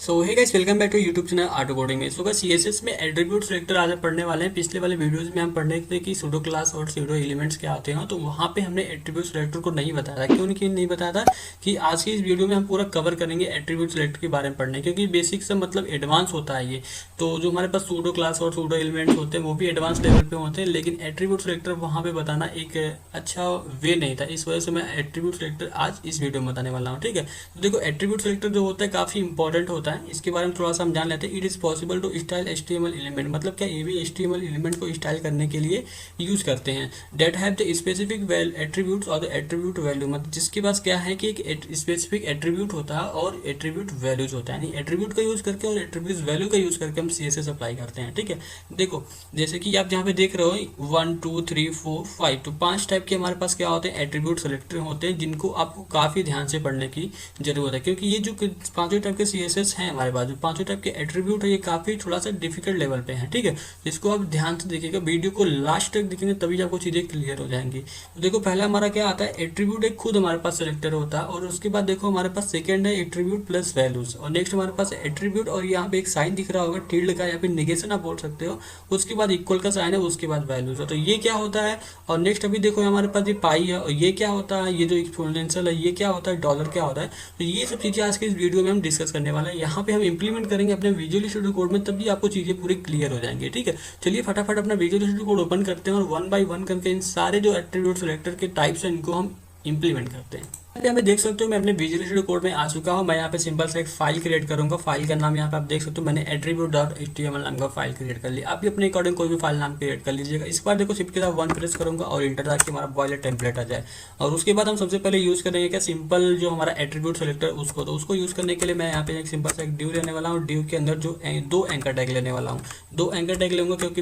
So hey guys, welcome back to YouTube channel auto coding में। So guys, CSS में attribute selector आज हम पढ़ने वाले हैं। पिछले वाले वीडियोस में हम पढ़ने थे कि सूडो क्लास और सूडो एलिमेंट्स क्या होते हैं, तो वहाँ पे हमने एट्रीब्यूट सेलेक्टर को नहीं बताया था। क्यों नहीं बताया था कि आज की इस वीडियो में हम पूरा कवर करेंगे एट्रीब्यूट सेलेक्टर के बारे में पढ़ने, क्योंकि बेसिक से मतलब एडवांस होता है ये। तो जो हमारे पास सूडो क्लास और सूडो एलिमेंट्स होते हैं वो भी एडवांस लेवल पे होते हैं, लेकिन एट्रीब्यूट सेलेक्टर वहाँ पे बताना एक अच्छा वे नहीं था। इस वजह से मैं एट्रीब्यूट सेलेक्टर आज इस वीडियो में बताने वाला हूँ। ठीक है, तो देखो एट्रीब्यूट सेलेक्टर जो होता है काफ़ी इंपॉर्टेंट होता है। इसके बारे में थोड़ा सा हम जान लेते हैं। It is possible to style HTML element, मतलब क्या ये भी HTML एलिमेंट को स्टाइल करने के लिए यूज़ करते हैं। That have the specific attributes और द एट्रीब्यूट वैल्यू, मतलब जिसके पास क्या है कि एक स्पेसिफिक एट्रीब्यूट होता है और एट्रीब्यूट वैल्यूज होता है। यानी एट्रीब्यूट का यूज़ करके और एट्रीब्यूट वैल्यू का यूज़ करके हम CSS अप्लाई करते हैं। ठीक है, देखो जैसे कि आप जहाँ पे देख रहे हो 1 2 3 4 5, तो 5 टाइप के हमारे पास क्या होते हैं, एट्रीब्यूट सेलेक्टर होते हैं, जिनको आपको काफ़ी ध्यान से पढ़ने की जरूरत है। क्योंकि ये जो पांचों टाइप के CSS हैं हमारे पास, जो पांचों टाइप के एट्रीब्यूट है, ये काफ़ी थोड़ा सा डिफिकल्ट लेवल पे है। ठीक है, इसको आप ध्यान से देखिएगा, वीडियो को लास्ट तक देखेंगे तभी आपको चीज़ें क्लियर हो जाएंगी। तो देखो पहला हमारा क्या आता है, एट्रीब्यूट एक खुद हमारे पास सेलेक्टर होता है, और उसके बाद देखो हमारे पास सेकंड है एट्रीब्यूट प्लस वैल्यूज, और नेक्स्ट हमारे पास एट्रीब्यूट और यहाँ पे एक साइन दिख रहा होगा टिल्ड का या फिर नेगेशन आप बोल सकते हो, उसके बाद इक्वल का साइन है, उसके बाद वैल्यूज है। तो ये क्या होता है, और नेक्स्ट अभी देखो हमारे पास ये पाई है, और ये क्या होता है, ये जो एक्सपोनेंशियल है ये क्या होता है, डॉलर क्या होता है। तो ये सब चीज़ें आज के इस वीडियो में हम डिस्कस करने वाले हैं। यहाँ पे हम इंप्लीमेंट करेंगे अपने विजुअल स्टूडियो कोड में, तभी आपको चीज़ें पूरी क्लियर हो जाएंगी। ठीक है, चलिए फटाफट अपना विजुअल स्टूडियो कोड ओपन करते हैं और वन बाय वन करके इन सारे जो एट्रीब्यूट सेलेक्टर के टाइप्स हैं इनको हम इंप्लीमेंट करते हैं। यहाँ पे देख सकते हो मैं अपने विजुअल स्टूडियो कोड में आ चुका हूँ। मैं यहाँ पे सिंपल से एक फाइल क्रिएट करूंगा। फाइल का नाम यहाँ पे आप देख सकते हो, मैंने attribute.html नाम का फाइल क्रिएट कर लिया। आप भी अपने अकॉर्डिंग कोई भी फाइल नाम क्रिएट कर लीजिएगा। इस बार देखो शिफ्ट के साथ 1 प्रेस करूंगा और इंटर ताकि हमारा बॉयलर टेम्पलेट आ जाए। और उसके बाद हम सबसे पहले यूज करेंगे क्या, सिंपल जो हमारा एट्रीब्यूट सेलेक्टर उसको, तो उसको यूज करने के लिए मैं यहाँ पे एक सिंपल सा एक ड्यू लेने वाला हूँ। ड्यू के अंदर जो 2 एंकर टैग लेने वाला हूँ। 2 एंकर टैग लूंगा क्योंकि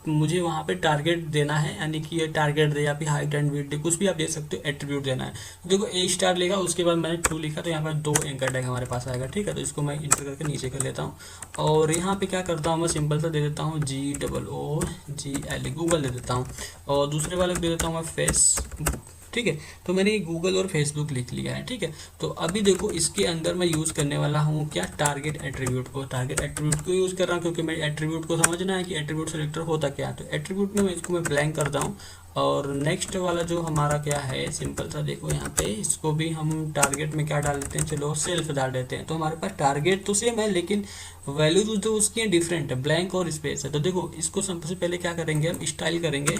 मुझे वहाँ पे टारगेट देना है, यानी कि ये टारगेट दे या फिर हाइट एंड विड्थ कुछ भी आप दे सकते हो, एट्रीब्यूट देना है। देखो A* लेगा, उसके बाद मैंने 2 लिखा, तो यहाँ पर 2 एंकर टैग हमारे पास आएगा। ठीक है, तो इसको मैं इंटर करके नीचे कर लेता हूँ, और यहाँ पे क्या करता हूँ मैं सिंपल सा दे देता हूँ GOOGLE, गूगल दे देता हूँ, और दूसरे वाले को दे देता हूँ मैं फेसबुक। ठीक है, तो मैंने गूगल और फेसबुक लिख लिया है। ठीक है, तो अभी देखो इसके अंदर मैं यूज़ करने वाला हूँ क्या, टारगेट एट्रीब्यूट को। टारगेट एट्रीब्यूट को यूज़ कर रहा हूँ क्योंकि मेरे एट्रीब्यूट को समझना है कि एट्रीब्यूट सेलेक्टर होता क्या है। तो एट्रीब्यूट में इसको मैं ब्लैंक करता हूँ, और नेक्स्ट वाला जो हमारा क्या है, सिंपल सा देखो यहाँ पे इसको भी हम टारगेट में क्या डाल देते हैं, चलो सेल्फ डाल देते हैं। तो हमारे पास टारगेट तो सेम है, लेकिन वैल्यूज जो उसकी डिफरेंट है, ब्लैंक और स्पेस है। तो देखो इसको सबसे पहले क्या करेंगे, हम स्टाइल करेंगे,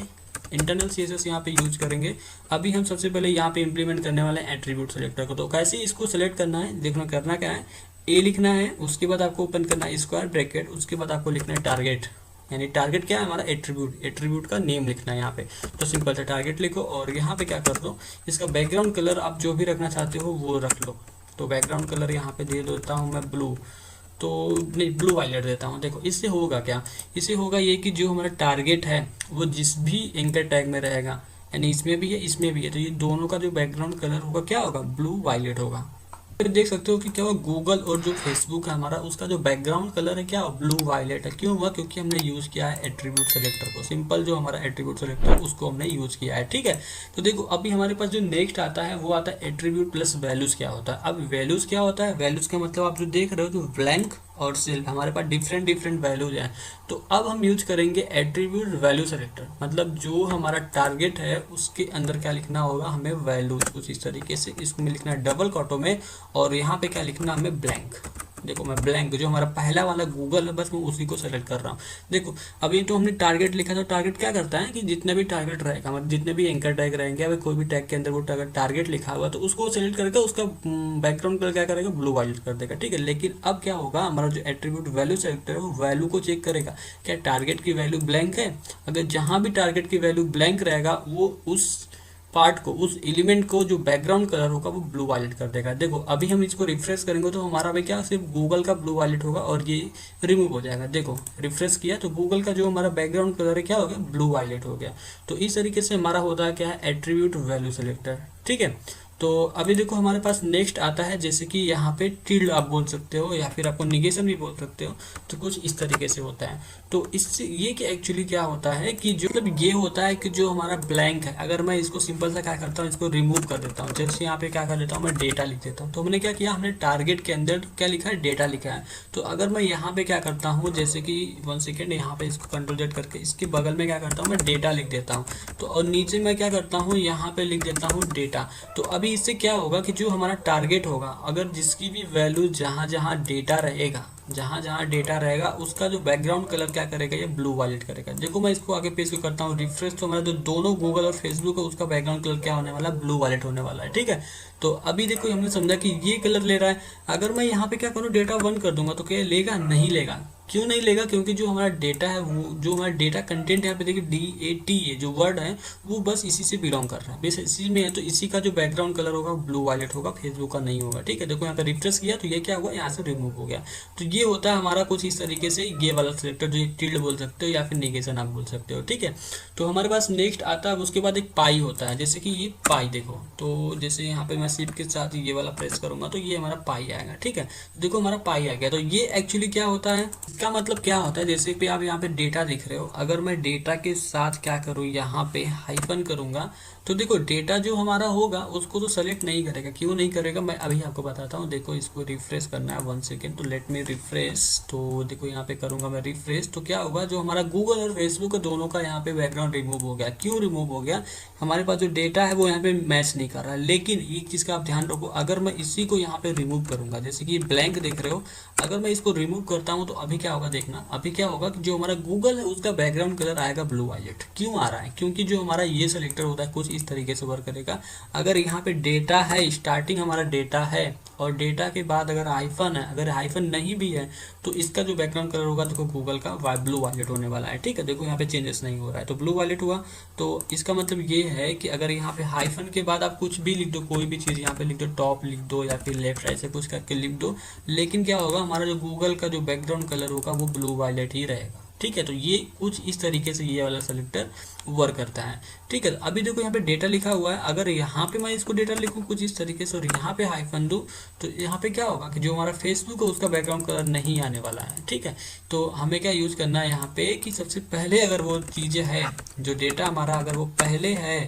इंटरनल CSS यहाँ पे यूज करेंगे। अभी हम सबसे पहले यहाँ पे इंप्लीमेंट करने वाले हैं एट्रीब्यूट सेलेक्टर को। तो कैसे इसको सेलेक्ट करना है, देखना करना क्या है, A लिखना है, उसके बाद आपको ओपन करना है स्क्वायर ब्रैकेट, उसके बाद आपको लिखना है टारगेट। यानी टारगेट क्या है हमारा, एट्रीब्यूट का नेम लिखना है यहाँ पे। तो सिंपल से टारगेट लिखो, और यहाँ पे क्या कर दो, इसका बैकग्राउंड कलर आप जो भी रखना चाहते हो वो रख लो। तो बैकग्राउंड कलर यहाँ पे दे देता हूँ मैं ब्लू, तो नहीं ब्लू वायलेट देता हूँ। देखो इससे होगा क्या, इससे होगा ये कि जो हमारा टारगेट है वो जिस भी एंकर टैग में रहेगा, यानी इसमें भी है इसमें भी है, तो ये दोनों का जो बैकग्राउंड कलर होगा क्या होगा, ब्लू वायलेट होगा। फिर देख सकते हो कि क्या हुआ, गूगल और जो फेसबुक है हमारा, उसका जो बैकग्राउंड कलर है क्या, ब्लू वायलेट है। क्यों हुआ, क्योंकि हमने यूज़ किया है एट्रीब्यूट सेलेक्टर को। सिंपल जो हमारा एट्रीब्यूट सेलेक्टर उसको हमने यूज़ किया है। ठीक है, तो देखो अभी हमारे पास जो नेक्स्ट आता है वो आता है एट्रीब्यूट प्लस वैल्यूज़। क्या होता है, अब वैल्यूज़ क्या होता है, वैल्यूज़ का मतलब आप जो देख रहे हो जो ब्लैंक और सेल्फ, हमारे पास डिफरेंट वैल्यूज हैं। तो अब हम यूज करेंगे एट्रीब्यूट वैल्यू सेलेक्टर, मतलब जो हमारा टारगेट है उसके अंदर क्या लिखना होगा हमें, वैल्यूज। कुछ इस तरीके से इसको में लिखना है डबल कोटों में, और यहाँ पे क्या लिखना हमें, ब्लैंक। देखो मैं ब्लैंक, जो हमारा पहला वाला गूगल है बस मैं उसी को सेलेक्ट कर रहा हूँ। देखो अभी तो हमने टारगेट लिखा, तो टारगेट क्या करता है कि जितने भी टारगेट रहेगा, मतलब जितने भी एंकर टैग रहेंगे, अगर कोई भी टैग के अंदर वो टारगेट लिखा हुआ तो उसको सेलेक्ट करके उसका बैकग्राउंड कलर क्या करेगा, ब्लू वाइट कर देगा। ठीक है, लेकिन अब क्या होगा, हमारा जो एट्रीब्यूट वैल्यू सेलेक्टर है वो वैल्यू को चेक करेगा, क्या टारगेट की वैल्यू ब्लैंक है। अगर जहाँ भी टारगेट की वैल्यू ब्लैंक रहेगा वो उस पार्ट को, उस एलिमेंट को जो बैकग्राउंड कलर होगा वो ब्लू वायलेट कर देगा। देखो अभी हम इसको रिफ्रेश करेंगे तो हमारा भाई क्या, सिर्फ गूगल का ब्लू वायलेट होगा और ये रिमूव हो जाएगा। देखो रिफ्रेश किया तो गूगल का जो हमारा बैकग्राउंड कलर है क्या हो गया, ब्लू वायलेट हो गया। तो इस तरीके से हमारा होता है क्या है, एट्रीब्यूट वैल्यू सेलेक्टर। ठीक है, तो अभी देखो हमारे पास नेक्स्ट आता है, जैसे कि यहाँ पे टिल्ड आप बोल सकते हो या फिर आपको निगेशन भी बोल सकते हो, तो कुछ इस तरीके से होता है। तो इससे ये कि एक्चुअली क्या होता है कि जो मतलब ये होता है कि जो हमारा ब्लैंक है, अगर मैं इसको सिंपल सा क्या करता हूँ, इसको रिमूव कर देता हूँ। जैसे यहाँ पे क्या कर देता हूँ, मैं डेटा लिख देता हूँ। तो हमने क्या किया, हमने टारगेट के अंदर क्या लिखा है, डेटा लिखा है। तो अगर मैं यहाँ पे क्या करता हूँ, जैसे कि 1 सेकेंड, यहाँ पे इसको कंट्रोल जेड करके इसके बगल में क्या करता हूँ, मैं डेटा लिख देता हूँ। तो और नीचे मैं क्या करता हूँ, यहाँ पे लिख देता हूँ डेटा। तो अभी इससे क्या होगा कि जो हमारा टारगेट होगा, अगर जिसकी भी वैल्यू जहाँ जहाँ डेटा रहेगा, जहाँ जहाँ डेटा रहेगा उसका जो बैकग्राउंड कलर क्या करेगा, ये ब्लू वायलेट करेगा। देखो मैं इसको आगे पेज को करता हूँ रिफ्रेश, तो हमारा जो दोनों गूगल और फेसबुक है उसका बैकग्राउंड कलर क्या होने वाला है, ब्लू वायलेट होने वाला है। ठीक है, तो अभी देखो हमने समझा कि ये कलर ले रहा है। अगर मैं यहाँ पे क्या करूँ, डेटा 1 कर दूंगा तो क्या लेगा, नहीं लेगा। क्यों नहीं लेगा, क्योंकि जो हमारा डेटा है, वो जो हमारा डेटा कंटेंट यहाँ पे देखिए DAT ये जो वर्ड है वो बस इसी से बिलोंग कर रहा है, बस इसी में है। तो इसी का जो बैकग्राउंड कलर होगा ब्लू वायलेट होगा, फेसबुक का नहीं होगा। ठीक है, देखो यहाँ पे रिफ्रेश किया तो ये क्या हुआ, यहाँ से रिमूव हो गया। तो ये होता है हमारा कुछ इस तरीके से ये वाला सिलेक्टर, जो एक टिल्ड बोल सकते हो या फिर नेगेशन आप बोल सकते हो। ठीक है, तो हमारे पास नेक्स्ट आता है, उसके बाद एक पाई होता है। जैसे कि ये पाई देखो, तो जैसे यहाँ पे मैं शिफ्ट के साथ ये वाला प्रेस करूंगा तो ये हमारा पाई आएगा। ठीक है, देखो हमारा पाई आ गया। तो ये एक्चुअली क्या होता है, इसका मतलब क्या होता है, जैसे कि आप यहाँ पे डेटा दिख रहे हो, अगर मैं डेटा के साथ क्या करूँ, यहाँ पे हाइफन करूंगा, तो देखो डेटा जो हमारा होगा उसको तो सेलेक्ट नहीं करेगा। क्यों नहीं करेगा, मैं अभी आपको बताता हूँ। देखो इसको रिफ्रेश करना है 1 सेकेंड, तो लेट मी रिफ्रेश। तो देखो यहाँ पे करूंगा मैं रिफ्रेश, तो क्या होगा, जो हमारा गूगल और फेसबुक दोनों का यहाँ पे बैकग्राउंड रिमूव हो गया। क्यों रिमूव हो गया, हमारे पास जो डेटा है वो यहाँ पे मैच नहीं कर रहा है। लेकिन एक चीज़ का आप ध्यान रखो, अगर मैं इसी को यहाँ पे रिमूव करूंगा, जैसे कि ब्लैंक देख रहे हो, अगर मैं इसको रिमूव करता हूँ तो अभी क्या होगा, देखना अभी क्या होगा कि जो हमारा गूगल है उसका बैकग्राउंड कलर आएगा ब्लू वायलेट। क्यों आ रहा है, क्योंकि जो हमारा ये सेलेक्टर होता है कुछ इस तरीके से वर्क करेगा। अगर यहाँ पे डेटा है, स्टार्टिंग हमारा डेटा है और डेटा के बाद अगर हाइफन है, अगर हाइफन नहीं भी है, तो इसका जो बैकग्राउंड कलर होगा देखो गूगल का ब्लू वायलेट होने वाला है। ठीक है, देखो यहाँ पे चेंजेस नहीं हो रहा है तो ब्लू वायलेट हुआ। तो इसका मतलब ये है कि अगर यहाँ पे हाइफन के बाद आप कुछ भी लिख दो, कोई भी चीज़ यहाँ पे लिख दो, टॉप लिख दो या फिर लेफ्ट राइट से कुछ करके लिख दो, लेकिन क्या होगा, हमारा जो गूगल का जो बैकग्राउंड कलर होगा वो ब्लू वायलेट ही रहेगा। ठीक है, तो ये कुछ इस तरीके से ये वाला सेलेक्टर वर्क करता है। ठीक है, अभी देखो यहाँ पे डेटा लिखा हुआ है, अगर यहाँ पे मैं इसको डेटा लिखूँ कुछ इस तरीके से और यहाँ पे हाइफन दूँ, तो यहाँ पे क्या होगा कि जो हमारा फेसबुक है उसका बैकग्राउंड कलर नहीं आने वाला है। ठीक है, तो हमें क्या यूज़ करना है यहाँ पे कि सबसे पहले अगर वो चीज़ें है, जो डेटा हमारा अगर वो पहले है,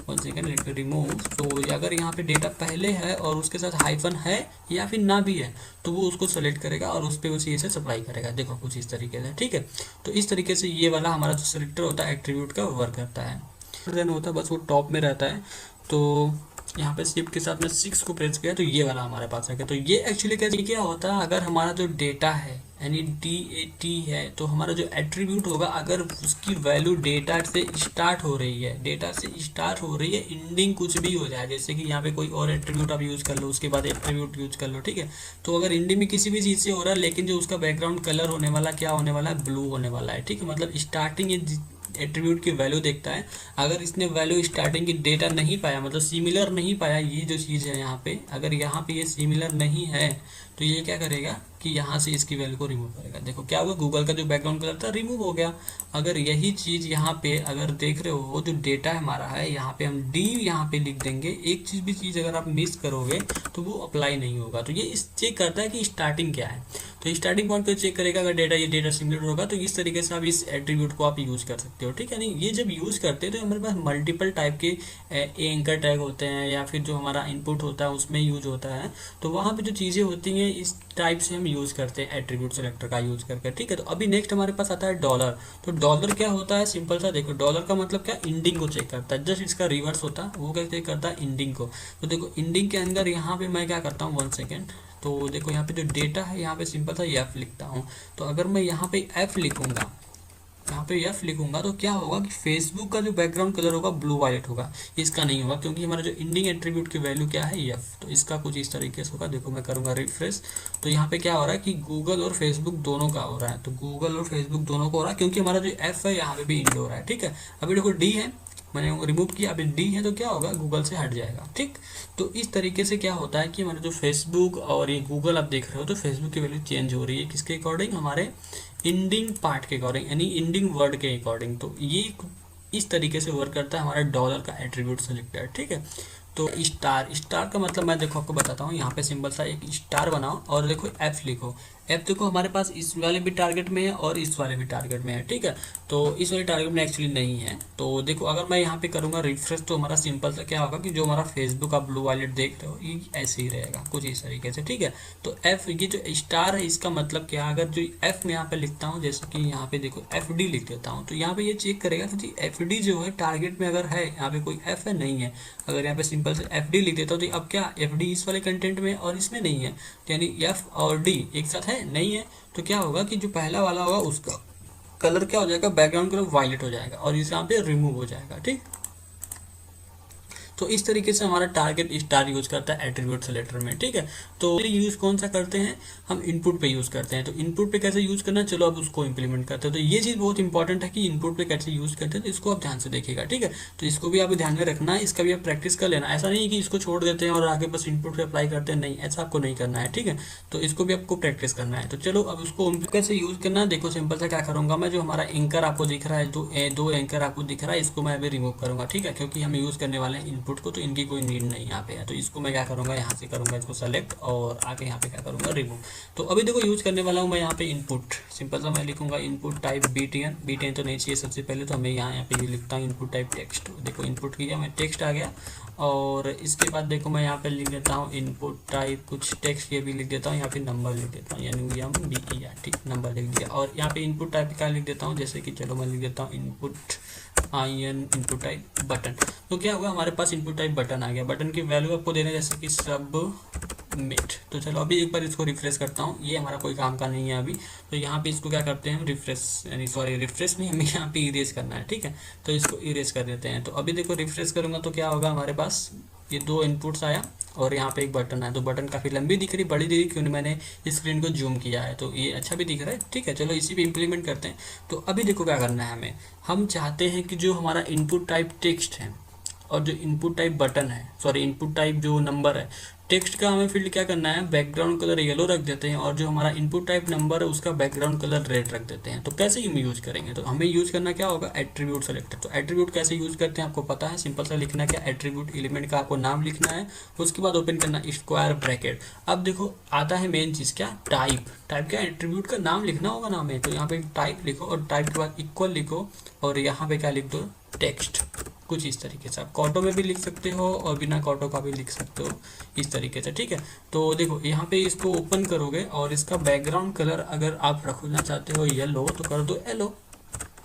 1 सेकेंड रिमूव, तो अगर यहाँ पे डेटा पहले है और उसके साथ हाइफन है या फिर ना भी है, तो वो उसको सेलेक्ट करेगा और उस पर उसी से सप्लाई करेगा। देखो कुछ इस तरीके से। ठीक है, तो इस तरीके से ये वाला हमारा जो सेलेक्टर होता है एट्रीब्यूट का वर्क करता है। देन होता है बस वो टॉप में रहता है। तो यहाँ पे शिफ्ट के साथ में 6 को प्रेस किया तो ये वाला हमारे पास आ गया। तो ये एक्चुअली क्या होता है, अगर हमारा जो डेटा है यानी DAT है, तो हमारा जो एट्रीब्यूट होगा अगर उसकी वैल्यू डेटा से स्टार्ट हो रही है, डेटा से स्टार्ट हो रही है, एंडिंग कुछ भी हो जाए, जैसे कि यहाँ पे कोई और एट्रीब्यूट आप यूज़ कर लो, उसके बाद एट्रीब्यूट यूज कर लो। ठीक है, तो अगर एंडिंग में किसी भी चीज़ से हो रहा है, लेकिन जो उसका बैकग्राउंड कलर होने वाला क्या होने वाला है, ब्लू होने वाला है। ठीक है, मतलब स्टार्टिंग एट्रीब्यूट की वैल्यू देखता है। अगर इसने वैल्यू स्टार्टिंग की डेटा नहीं पाया, मतलब सिमिलर नहीं पाया, ये जो चीज़ है यहाँ पे, अगर यहाँ पे ये सिमिलर नहीं है तो ये क्या करेगा कि यहाँ से इसकी वैल्यू को रिमूव करेगा। देखो क्या हुआ, गूगल का जो बैकग्राउंड कलर था रिमूव हो गया। अगर यही चीज़ यहाँ पे अगर देख रहे हो, जो डेटा हमारा है यहाँ पे हम डी यहाँ पे लिख देंगे, एक चीज़ अगर आप मिस करोगे तो वो अप्लाई नहीं होगा। तो ये इस चेक करता है कि स्टार्टिंग क्या है, तो स्टार्टिंग पॉइंट पे चेक करेगा। अगर ये डेटा सिमिलर होगा तो इस तरीके से आप इस एट्रीब्यूट को आप यूज़ कर सकते हो। ठीक है, नहीं ये जब यूज़ करते हैं तो हमारे पास मल्टीपल टाइप के एंकर टैग होते हैं या फिर जो हमारा इनपुट होता है उसमें यूज होता है। तो वहाँ पे जो चीज़ें होती हैं इस टाइप से हम यूज़ करते हैं एट्रीब्यूट सेलेक्टर का यूज़ करके। ठीक है, तो अभी नेक्स्ट हमारे पास आता है डॉलर। तो डॉलर क्या होता है, सिंपल सा देखो, डॉलर का मतलब क्या, इंडिंग को चेक करता है। जस्ट इसका रिवर्स होता है, वो क्या चेक करता है, इंडिंग को। तो देखो इंडिंग के अंदर यहाँ पे मैं क्या करता हूँ, 1 सेकेंड, तो देखो यहाँ पे जो डेटा है यहाँ पे सिंपल सा एफ लिखता हूँ। तो अगर मैं यहाँ पे एफ लिखूंगा, यहाँ पे एफ लिखूंगा, तो क्या होगा कि फेसबुक का जो बैकग्राउंड कलर होगा ब्लू वायलेट होगा, इसका नहीं होगा, क्योंकि हमारा जो इंडिंग एट्रीब्यूट की वैल्यू क्या है, एफ। तो इसका कुछ इस तरीके से होगा। देखो मैं करूँगा रिफ्रेश, तो यहाँ पे क्या हो रहा है कि गूगल और फेसबुक दोनों का हो रहा है। तो गूगल और फेसबुक दोनों को हो रहा है क्योंकि हमारा जो एफ है यहाँ पे भी इंड हो रहा है। ठीक है, अभी देखो डी है, मैंने वो रिमूव किया, अभी डी है तो क्या होगा, गूगल से हट जाएगा। ठीक, तो इस तरीके से क्या होता है कि हमारा जो फेसबुक और ये गूगल आप देख रहे हो, तो फेसबुक की वैल्यू चेंज हो रही है किसके अकॉर्डिंग, हमारे इंडिंग पार्ट के अकॉर्डिंग, यानी इंडिंग वर्ड के अकॉर्डिंग। तो ये इस तरीके से वर्क करता है हमारा डॉलर का एट्रीब्यूट सेलेक्टर। ठीक है, तो स्टार, स्टार का मतलब मैं देखो आपको बताता हूँ। यहाँ पे सिंपल सा एक स्टार बनाओ और देखो एफ लिखो। एफ देखो हमारे पास इस वाले भी टारगेट में है और इस वाले भी टारगेट में है, ठीक है। तो इस वाले टारगेट में एक्चुअली नहीं है। तो देखो अगर मैं यहाँ पे करूँगा रिफ्रेश तो हमारा सिंपल सा क्या होगा कि जो हमारा फेसबुक आप ब्लू वॉलेट देख रहे हो ये ऐसे ही रहेगा कुछ इस तरीके से, ठीक है। तो एफ ये जो स्टार है इसका मतलब क्या, अगर जो एफ में यहाँ पे लिखता हूँ, जैसे कि यहाँ पे देखो एफ डी लिख देता हूँ, तो यहाँ पे ये चेक करेगा कि एफ डी जो है टारगेट में अगर है, यहाँ पे कोई एफ है नहीं है। अगर यहाँ पे सिंपल से एफ डी लिख देता हूँ तो अब क्या एफ डी इस वाले कंटेंट में और इसमें नहीं है, तो यानी एफ और डी एक साथ है नहीं है। तो क्या होगा कि जो पहला वाला होगा उसका कलर क्या हो जाएगा, बैकग्राउंड कलर वायलेट हो जाएगा और इस यहाँ पे रिमूव हो जाएगा, ठीक। तो इस तरीके से हमारा टारगेट स्टार यूज करता है एट्रीब्यूट सेलेक्टर में, ठीक है। तो यूज कौन सा करते हैं हम, इनपुट पे यूज करते हैं। तो इनपुट पे कैसे यूज करना है, चलो अब उसको इंप्लीमेंट करते हैं। तो ये चीज बहुत इंपॉर्टेंट है कि इनपुट पे कैसे यूज करते हैं, तो इसको आप ध्यान से देखिएगा, ठीक है। तो इसको भी आप ध्यान में रखना है, इसका भी आप प्रैक्टिस कर लेना। ऐसा नहीं है कि इसको छोड़ देते हैं और आगे बस इनपुट पे अप्लाई करते हैं, नहीं, ऐसा आपको नहीं करना है, ठीक है। तो इसको भी आपको प्रैक्टिस करना है। तो चलो अब उसको कैसे यूज करना है, देखो सिंपल सा क्या करूंगा मैं, जो हमारा एंकर आपको दिख रहा है, दो एंकर आपको दिख रहा है, इसको मैं अभी रिमूव करूंगा, ठीक है, क्योंकि हम यूज करने वाले हैं इनपुट को, तो इनकी कोई नीड नहीं यहाँ पे है। तो इसको मैं क्या करूंगा, यहाँ से करूंगा इसको सेलेक्ट और आके यहाँ पे क्या करूंगा रिमूव। तो अभी देखो यूज करने वाला हूँ मैं यहाँ पे इनपुट, सिंपल सा मैं लिखूंगा इनपुट टाइप बीटीएन। बीटीएन तो नहीं चाहिए सबसे पहले, तो हमें यहाँ पे ये लिखता हूँ इनपुट टाइप टेक्स्ट। देखो इनपुट किया मैं, टेक्स्ट आ गया। और इसके बाद देखो मैं यहाँ पे लिख देता हूँ इनपुट टाइप कुछ टेक्स्ट, ये भी लिख देता हूँ, यहाँ पे नंबर लिख देता हूँ, यानी एम बी ई आर, ठीक, नंबर लिख दिया। और यहाँ पे इनपुट टाइप क्या लिख देता हूँ, जैसे कि चलो मैं लिख देता हूँ input I N input type button. तो क्या हुआ हमारे पास इनपुट टाइप बटन आ गया। बटन की वैल्यू आपको देना है जैसे कि सबमिट। तो चलो अभी एक बार इसको रिफ्रेश करता हूँ, ये हमारा कोई काम का नहीं है अभी। तो यहाँ पे इसको क्या करते हैं हम रिफ्रेश, यानी सॉरी रिफ्रेश नहीं, हमें यहाँ पे इरेज करना है, ठीक है। तो इसको इरेज कर देते हैं। तो अभी देखो रिफ्रेश करूंगा तो क्या होगा, हमारे पास ये दो इनपुट्स आया और यहाँ पे एक बटन है। तो बटन काफ़ी लंबी दिख रही, बड़ी दिख रही, क्योंकि मैंने स्क्रीन को जूम किया है, तो ये अच्छा भी दिख रहा है, ठीक है। चलो इसी पे इम्प्लीमेंट करते हैं। तो अभी देखो क्या करना है हमें, हम चाहते हैं कि जो हमारा इनपुट टाइप टेक्स्ट है और जो इनपुट टाइप बटन है, सॉरी इनपुट टाइप जो नंबर है, टेक्स्ट का हमें फील्ड क्या करना है, बैकग्राउंड कलर येलो रख देते हैं, और जो हमारा इनपुट टाइप नंबर है उसका बैकग्राउंड कलर रेड रख देते हैं। तो कैसे हम यूज करेंगे, तो हमें यूज करना क्या होगा, एट्रीब्यूट सेलेक्टर। तो एट्रीब्यूट कैसे यूज करते हैं आपको पता है, सिंपल सा लिखना क्या, एट्रीब्यूट एलिमेंट का आपको नाम लिखना है, उसके बाद ओपन करना स्क्वायर ब्रैकेट। अब देखो आता है मेन चीज क्या, टाइप। टाइप क्या, एट्रीब्यूट का नाम लिखना होगा ना हमें। तो यहाँ पे टाइप लिखो और टाइप के बाद इक्वल लिखो और यहाँ पे क्या लिख दो, टेक्स्ट। कुछ इस तरीके से आप कॉटो में भी लिख सकते हो और बिना कॉटो का भी लिख सकते हो, इस तरीके से, ठीक है। तो देखो यहाँ पे इसको ओपन करोगे और इसका बैकग्राउंड कलर अगर आप रखना चाहते हो येलो तो कर दो येलो।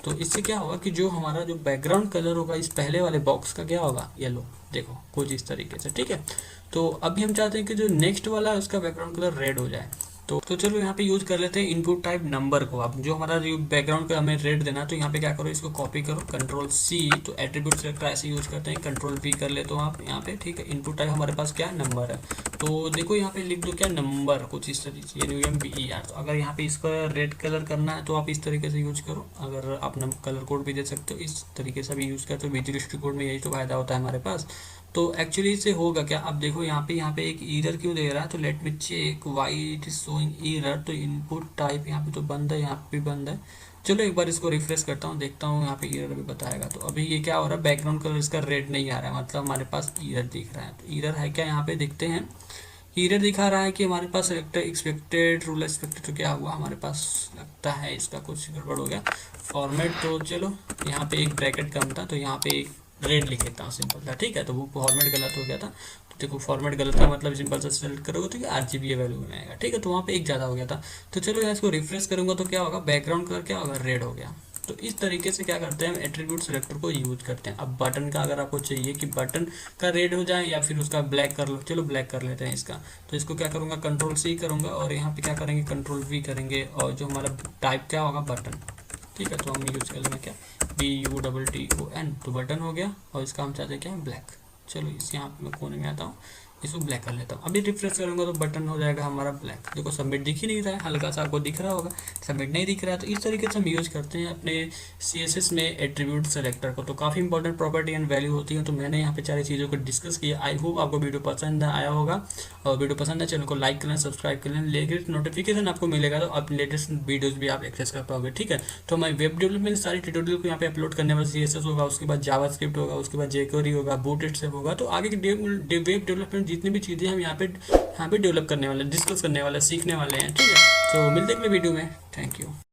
तो इससे क्या होगा कि जो हमारा जो बैकग्राउंड कलर होगा इस पहले वाले बॉक्स का क्या होगा, येलो। देखो कुछ इस तरीके से, ठीक है। तो अभी हम चाहते हैं कि जो नेक्स्ट वाला है उसका बैकग्राउंड कलर रेड हो जाए। तो चलो यहाँ पे यूज कर लेते हैं इनपुट टाइप नंबर को। अब जो हमारा जो बैकग्राउंड का हमें रेड देना है, तो यहाँ पे क्या करो, इसको कॉपी करो कंट्रोल सी। तो एट्रीब्यूट सेलेक्टर ऐसे यूज करते हैं, कंट्रोल वी कर लेते हो आप यहाँ पे, ठीक है। इनपुट टाइप हमारे पास क्या नंबर है, तो देखो यहाँ पे लिख दो क्या नंबर, कुछ इस तरीके से, यानी एम बी ई आर। तो अगर यहाँ पे इसका रेड कलर करना है तो आप इस तरीके से यूज करो। अगर आप कलर कोड भी दे सकते हो, इस तरीके से भी यूज करते हो। विजुअल कोड में यही तो फायदा होता है हमारे पास। तो एक्चुअली इससे होगा क्या, अब देखो यहाँ पे एक एरर क्यों दे रहा है, तो let me check why it is showing error. तो इनपुट टाइप यहाँ पे तो बंद है, यहाँ पे भी बंद है। चलो एक बार इसको रिफ्रेश करता हूँ, देखता हूँ यहाँ पे एरर भी बताएगा। तो अभी ये क्या हो रहा है, बैकग्राउंड कलर इसका रेड नहीं आ रहा है, मतलब हमारे पास एरर दिख रहा है। तो एरर है क्या, यहाँ पे देखते हैं। एरर दिखा रहा है कि हमारे पास सेलेक्टर एक्सपेक्टेड रूल एक्सपेक्टेड। तो क्या हुआ हमारे पास, लगता है इसका कुछ गड़बड़ हो गया फॉर्मेट। तो चलो यहाँ पे एक ब्रैकेट कम था, तो यहाँ पे एक रेड लिख लेता हूँ सिंपल था, ठीक है। तो वो फॉर्मेट गलत हो गया था। तो देखो फॉर्मेट गलत का मतलब सिंपल सा सेलेक्ट करोगे तो आरजीबी वैल्यू में आएगा, ठीक है। तो वहाँ पे एक ज़्यादा हो गया था। तो चलो यहाँ इसको रिफ्रेश करूँगा तो क्या होगा, बैकग्राउंड कलर क्या होगा, रेड हो गया। तो इस तरीके से क्या करते हैं हम, एट्रीब्यूट सेलेक्टर को यूज करते हैं। अब बटन का अगर आपको चाहिए कि बटन का रेड हो जाए या फिर उसका ब्लैक कर लो, चलो ब्लैक कर लेते हैं इसका। तो इसको क्या करूँगा, कंट्रोल सी करूँगा और यहाँ पे क्या करेंगे, कंट्रोल वी करेंगे। और जो हमारा टाइप क्या होगा, बटन, ठीक है। तो हम यूज कर लेंगे क्या, BUTTON। तो बटन हो गया और इसका हम चाहते हैं क्या, ब्लैक। चलो इस यहाँ पे मैं कोने में आता हूँ, इसको ब्लैक कर लेता हूँ। अभी रिफ्रेश करूँगा तो बटन हो जाएगा हमारा ब्लैक। देखो सबमिट दिख ही नहीं रहा है, हल्का सा आपको दिख रहा होगा सबमिट नहीं दिख रहा है। तो इस तरीके से हम यूज़ करते हैं अपने CSS में एट्रीब्यूट सेलेक्टर को। तो काफ़ी इंपॉर्टेंट प्रॉपर्टी एंड वैल्यू होती है। तो मैंने यहाँ पे सारी चीज़ों को डिस्कस किया। आई होप आपको वीडियो पसंद आया होगा, और वीडियो पसंद है चैनल को लाइक करना, सब्सक्राइब करना, लेटेस्ट नोटिफिकेशन आपको मिलेगा तो आप लेटेस्ट वीडियोस भी आप एक्सेस कर पाओगे। ठीक है, तो मैं वेब डेवलपमेंट सारी ट्यूटोरियल को यहाँ पे अपलोड करने वाला। CSS होगा, उसके बाद जावास्क्रिप्ट होगा, उसके बाद jQuery होगा, बूटस्ट्रैप होगा। तो आगे की वेब डेवलपमेंट जितनी भी चीज़ें हम यहाँ पे डेवलप करने वाले, डिस्कस करने वाले, सीखने वाले हैं। ठीक है, तो मिलते हैं अगले वीडियो में। Thank you.